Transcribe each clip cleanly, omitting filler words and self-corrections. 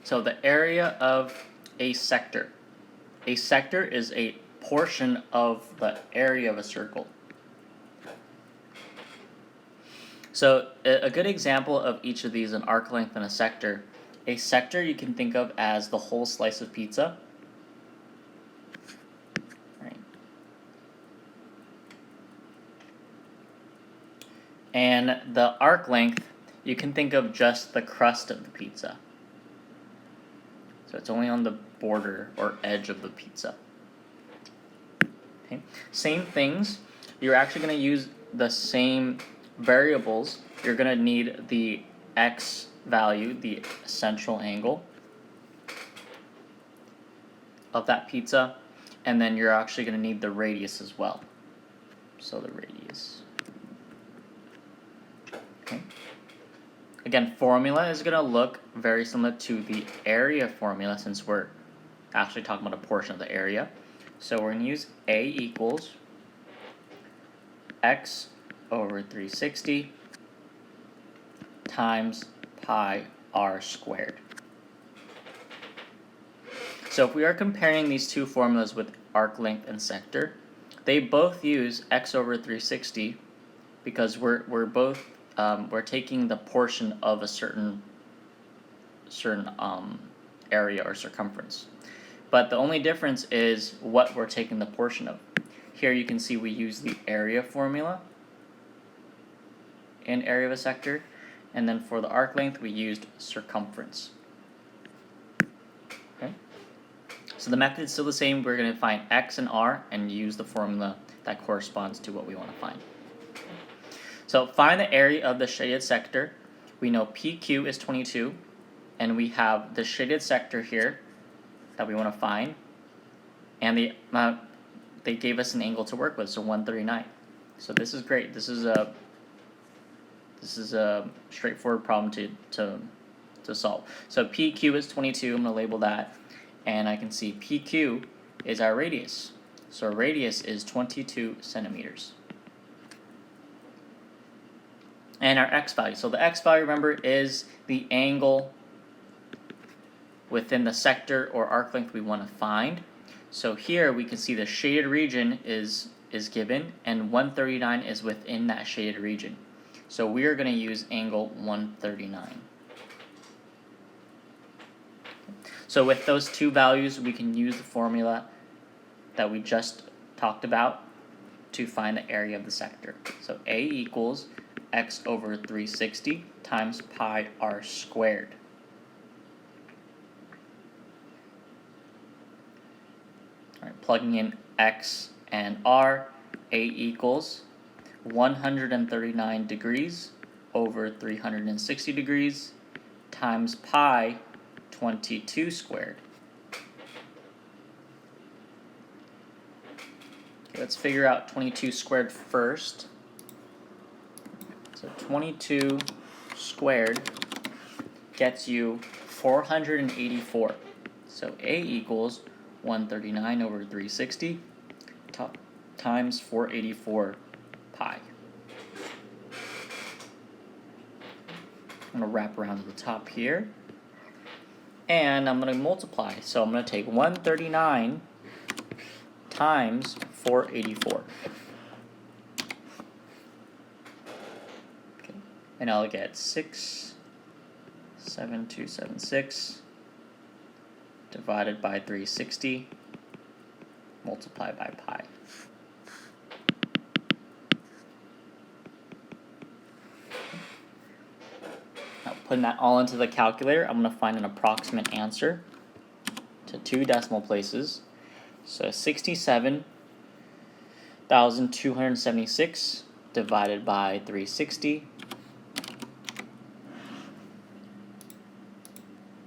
So the area of a sector. A sector is a portion of the area of a circle. So a good example of each of these, an arc length and a sector. A sector you can think of as the whole slice of pizza. Right. And the arc length you can think of just the crust of the pizza. So it's only on the border or edge of the pizza. Okay. Same things, you're actually going to use the same variables. You're going to need the x value, the central angle of that pizza, and then you're actually going to need the radius as well. So the radius. Okay. Again, formula is going to look very similar to the area formula since we're actually talking about a portion of the area. So we're going to use A equals x over 360 times pi r squared. So if we are comparing these two formulas with arc length and sector, they both use x over 360 because we're both we're taking the portion of a certain area or circumference. But the only difference is what we're taking the portion of. Here you can see we use the area formula in area of a sector, and then for the arc length we used circumference. Okay. So the method is still the same. We're going to find x and r and use the formula that corresponds to what we want to find. So find the area of the shaded sector. We know PQ is 22, and we have the shaded sector here that we want to find, and they gave us an angle to work with, so 139. So this is great. This is a straightforward problem to solve. So PQ is 22. I'm going to label that, and I can see PQ is our radius. So our radius is 22 centimeters. And our x value. So the x value, remember, is the angle within the sector or arc length we want to find. So here we can see the shaded region is given, and 139 is within that shaded region. So we are going to use angle 139. So with those two values, we can use the formula that we just talked about to find the area of the sector. So A equals x over 360 times pi r squared. Alright, plugging in x and r, A equals 139 degrees over 360 degrees times pi 22 squared. Okay, let's figure out 22 squared first. So 22 squared gets you 484. So A equals 139 over 360 times 484 pi. I'm going to wrap around to the top here, and I'm going to multiply. So I'm going to take 139 times 484. Okay. And I'll get 67276 divided by 360 multiplied by pi. Now putting that all into the calculator, I'm going to find an approximate answer to 2 decimal places. So 67,276 divided by 360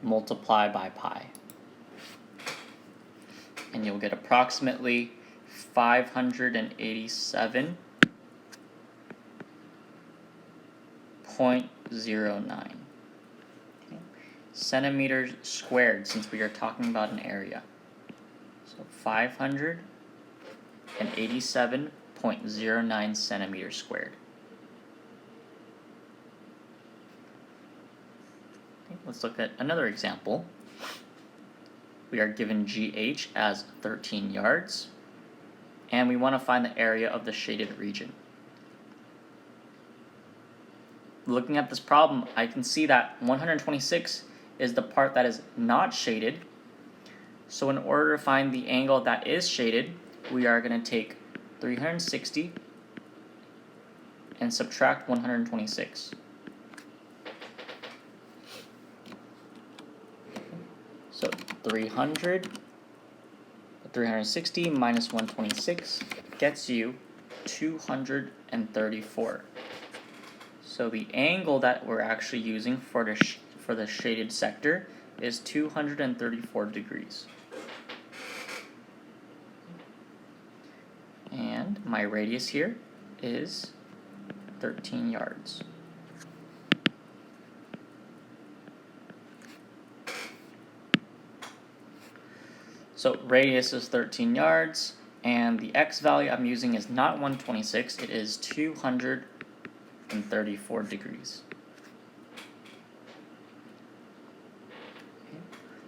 multiplied by pi. And you'll get approximately 587.09. Okay. Centimeters squared, since we are talking about an area. So 587.09 centimeters squared. Okay, let's look at another example. We are given GH as 13 yards, and we want to find the area of the shaded region. Looking at this problem, I can see that 126 is the part that is not shaded. So in order to find the angle that is shaded, we are going to take 360 and subtract 126. So 360 minus 126 gets you 234. So the angle that we're actually using for the shaded sector is 234 degrees. And my radius here is 13 yards. So radius is 13 yards, and the x value I'm using is not 126, it is 234 degrees.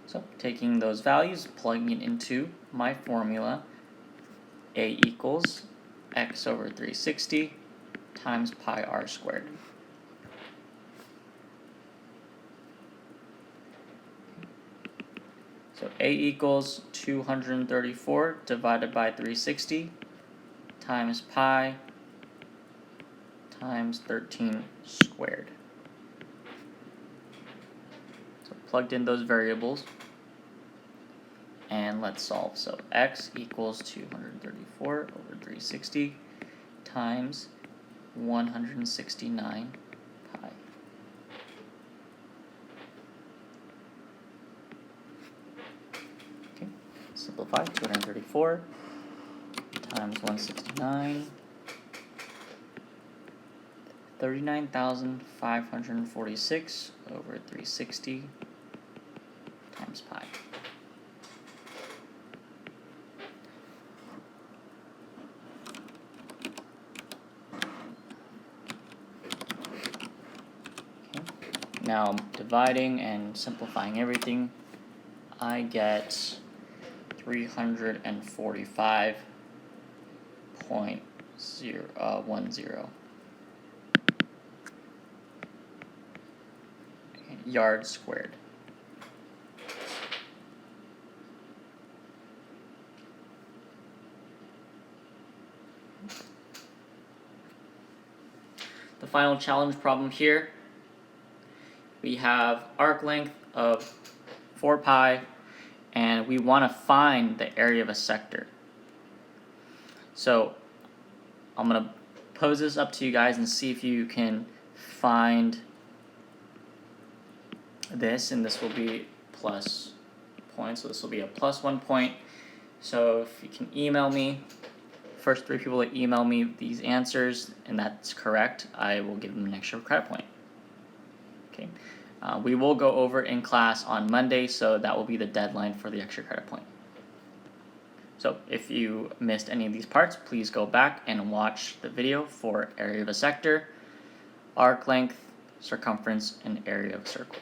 So taking those values, plugging it into my formula, A equals x over 360 times pi r squared. So A equals 234 divided by 360 times pi times 13 squared. So plugged in those variables, and let's solve. So x equals 234 over 360 times 169 pi. Okay, simplify. 234 times 169, 39,546 over 360 times pi. Now dividing and simplifying everything, I get 345.10 yards squared. The final challenge problem here, we have arc length of 4 pi, and we want to find the area of a sector. So I'm going to pose this up to you guys and see if you can find this, and this will be plus point, so this will be a plus 1 point. So if you can email me, first 3 people that email me these answers and that's correct, I will give them an extra credit point. Okay, we will go over in class on Monday, so that will be the deadline for the extra credit point. So if you missed any of these parts, please go back and watch the video for area of a sector, arc length, circumference, and area of a circle.